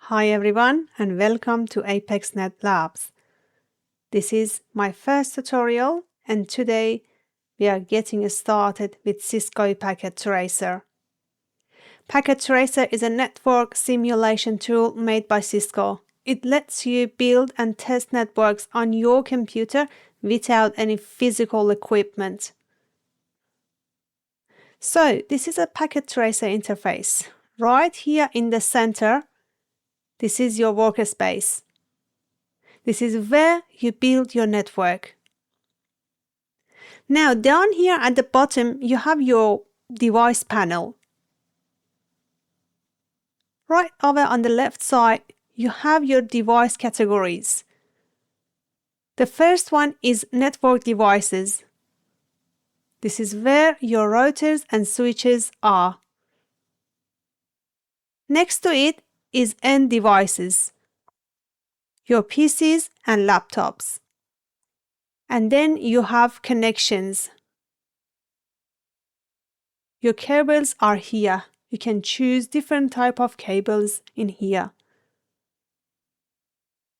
Hi everyone and welcome to ApexNet Labs. This is my first tutorial and today we are getting started with Cisco Packet Tracer. Packet Tracer is a network simulation tool made by Cisco. It lets you build and test networks on your computer without any physical equipment. So this is a Packet Tracer interface. Right here in the center, this is your workspace. This is where you build your network. Now down here at the bottom you have your device panel. Right over on the left side you have your device categories. The first one is network devices. This is where your routers and switches are. Next to it is end devices, your PCs and laptops. And then you have connections. Your cables are here. You can choose different type of cables in here.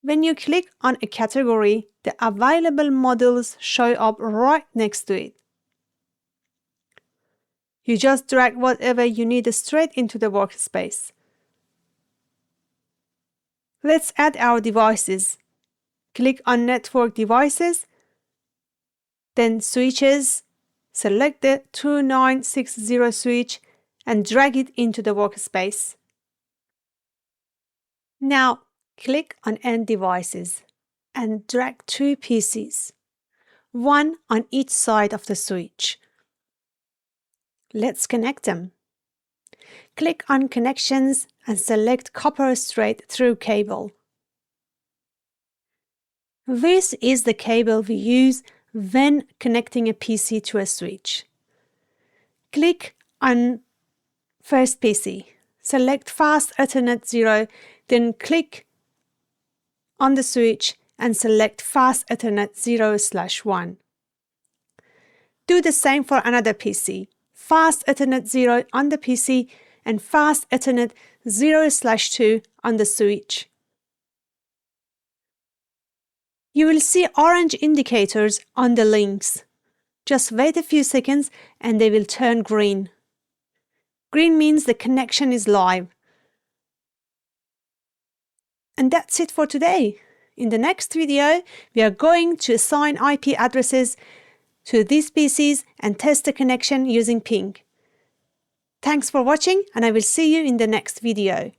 When you click on a category, the available models show up right next to it. You just drag whatever you need straight into the workspace. Let's add our devices. Click on Network Devices, then Switches, select the 2960 switch and drag it into the workspace. Now, click on End Devices and drag two PCs, one on each side of the switch. Let's connect them. Click on Connections and select Copper Straight Through Cable. This is the cable we use when connecting a PC to a switch. Click on First PC. Select Fast Ethernet 0, then click on the switch and select Fast Ethernet 0/1. Do the same for another PC. Fast Ethernet 0 on the PC and Fast Ethernet 0/2 on the switch. You will see orange indicators on the links. Just wait a few seconds and they will turn green. Green means the connection is live. And that's it for today. In the next video, we are going to assign IP addresses to these PCs and test the connection using ping. Thanks for watching and I will see you in the next video.